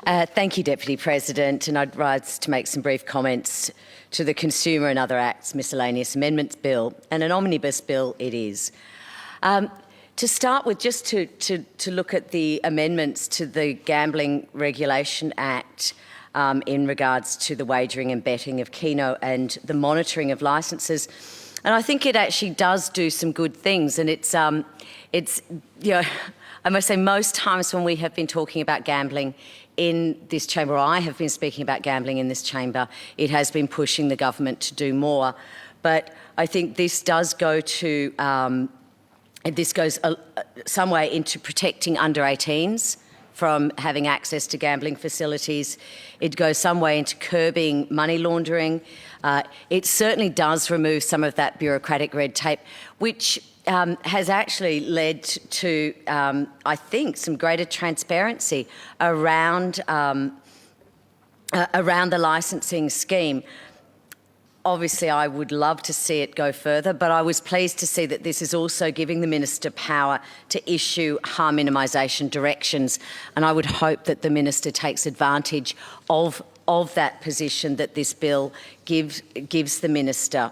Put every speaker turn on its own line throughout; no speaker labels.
Thank you, Deputy President, and I'd rise to make some brief comments to the Consumer and Other Acts Miscellaneous Amendments Bill, and an omnibus bill it is. To start with, just to look at the amendments to the Gambling Regulation Act in regards to the wagering and betting of Keno and the monitoring of licences, and I think it actually does do some good things, and it's I must say most times when we have been talking about gambling in this chamber, or I have been speaking about gambling in this chamber, it has been pushing the government to do more. But I think this does go to, this goes some way into protecting under 18s from having access to gambling facilities. It goes some way into curbing money laundering. It certainly does remove some of that bureaucratic red tape, which has actually led to, I think, some greater transparency around the licensing scheme. Obviously, I would love to see it go further, but I was pleased to see that this is also giving the Minister power to issue harm minimisation directions, and I would hope that the Minister takes advantage of that position that this bill gives the Minister.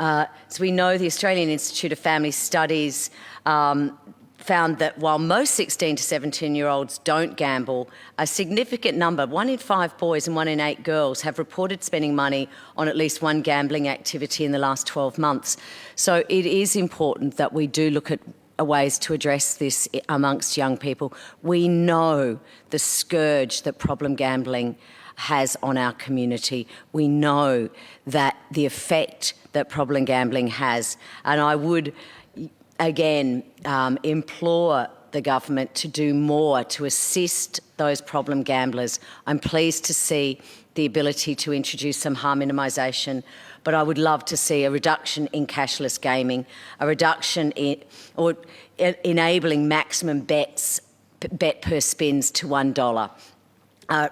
So we know the Australian Institute of Family Studies found that while most 16 to 17-year-olds don't gamble, a significant number, 1 in 5 boys and 1 in 8 girls, have reported spending money on at least one gambling activity in the last 12 months. So it is important that we do look at ways to address this amongst young people. We know the scourge that problem gambling has on our community. We know that the effect that problem gambling has, and I would again implore the government to do more to assist those problem gamblers. I'm pleased to see the ability to introduce some harm minimisation, but I would love to see a reduction in cashless gaming, a reduction in, or enabling maximum bet per spins to $1.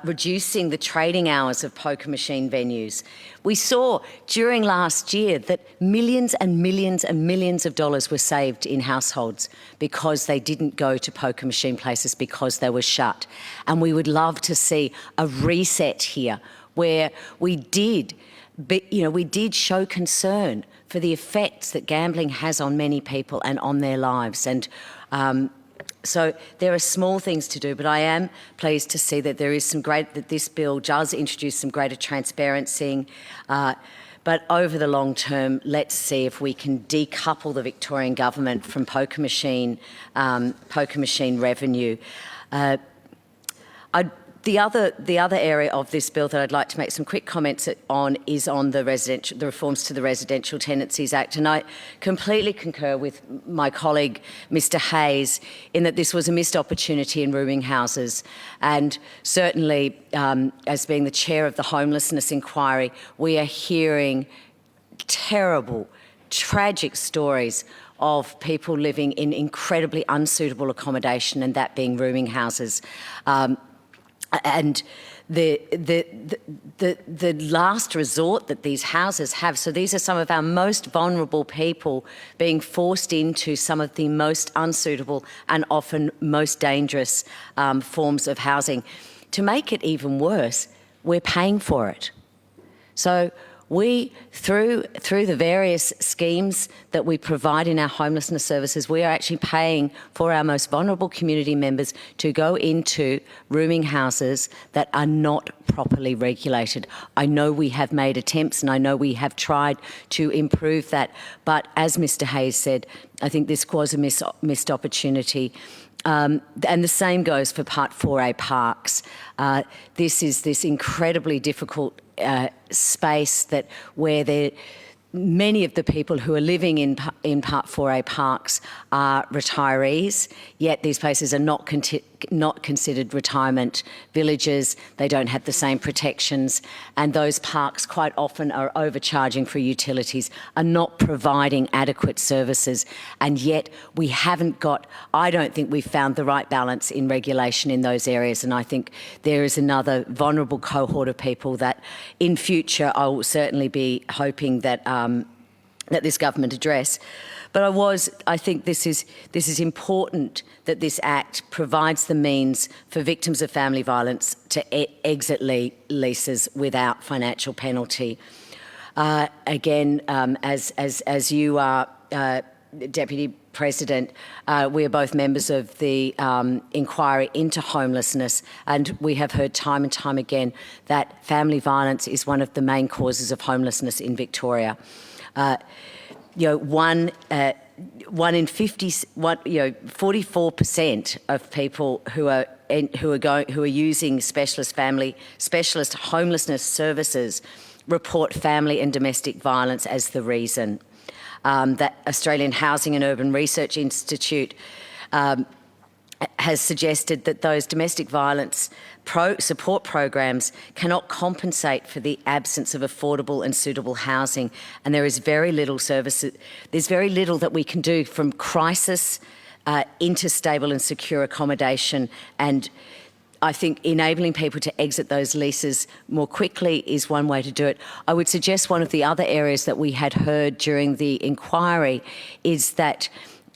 Reducing the trading hours of poker machine venues. We saw during last year that millions and millions and millions of dollars were saved in households because they didn't go to poker machine places because they were shut. And we would love to see a reset here where we did show concern for the effects that gambling has on many people and on their lives. And so there are small things to do, but I am pleased to see that there is that this bill does introduce some greater transparency. But over the long term, let's see if we can decouple the Victorian government from poker machine revenue. The other area of this bill that I'd like to make some quick comments on is on the reforms to the Residential Tenancies Act, and I completely concur with my colleague Mr Hayes in that this was a missed opportunity in rooming houses, and certainly as being the chair of the homelessness inquiry, we are hearing terrible, tragic stories of people living in incredibly unsuitable accommodation, and that being rooming houses. And the last resort that these houses have, so these are some of our most vulnerable people being forced into some of the most unsuitable and often most dangerous forms of housing. To make it even worse, we're paying for it. So we, through the various schemes that we provide in our homelessness services, we are actually paying for our most vulnerable community members to go into rooming houses that are not properly regulated. I know we have made attempts and I know we have tried to improve that, but as Mr Hayes said, I think this was a missed opportunity. And the same goes for Part 4A parks. This is this incredibly difficult space where many of the people who are living in Part 4A parks are retirees, yet these places are not considered retirement villages. They don't have the same protections, and those parks quite often are overcharging for utilities, are not providing adequate services, and yet we haven't got, I don't think we've found the right balance in regulation in those areas, and I think there is another vulnerable cohort of people that in future I will certainly be hoping that that this government address. But I think this is important that this Act provides the means for victims of family violence to exit leases without financial penalty. Again, as you are, Deputy President, we are both members of the inquiry into homelessness, and we have heard time and time again that family violence is one of the main causes of homelessness in Victoria. One in 44% of people who are using specialist homelessness services report family and domestic violence as the reason. That Australian Housing and Urban Research Institute has suggested that those domestic violence support programs cannot compensate for the absence of affordable and suitable housing, and there is very little there's very little that we can do from crisis into stable and secure accommodation. And I think enabling people to exit those leases more quickly is one way to do it. I would suggest one of the other areas that we had heard during the inquiry is that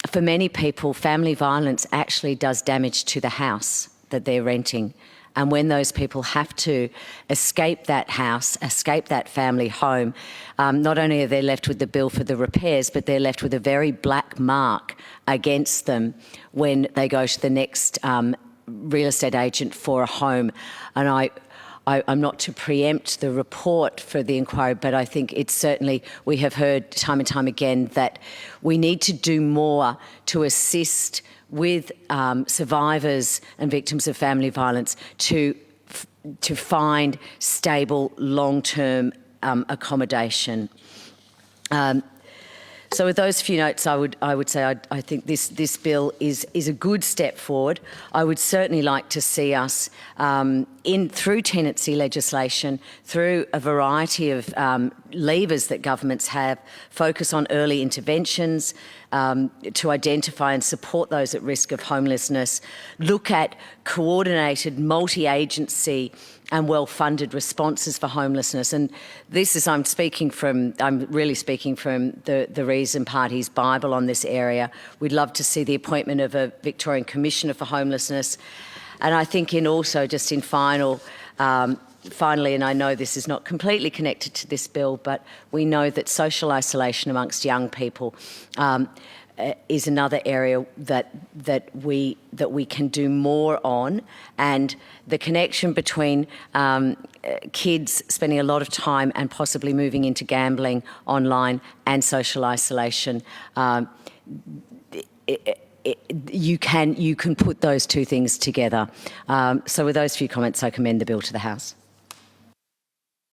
for many people, family violence actually does damage to the house that they're renting. And when those people have to escape that house, escape that family home, not only are they left with the bill for the repairs, but they're left with a very black mark against them when they go to the next real estate agent for a home. And I'm not to preempt the report for the inquiry, but I think it's certainly, we have heard time and time again that we need to do more to assist with survivors and victims of family violence to find stable, long-term accommodation. So with those few notes, I would say I think this bill is a good step forward. I would certainly like to see us through tenancy legislation, through a variety of levers that governments have, focus on early interventions to identify and support those at risk of homelessness, look at coordinated multi-agency and well-funded responses for homelessness. And this is, I'm really speaking from the Reason Party's Bible on this area. We'd love to see the appointment of a Victorian Commissioner for Homelessness. And I think finally, and I know this is not completely connected to this bill, but we know that social isolation amongst young people is another area that we can do more on, and the connection between kids spending a lot of time and possibly moving into gambling online and social isolation. You can put those two things together. So with those few comments, I commend the bill to the House.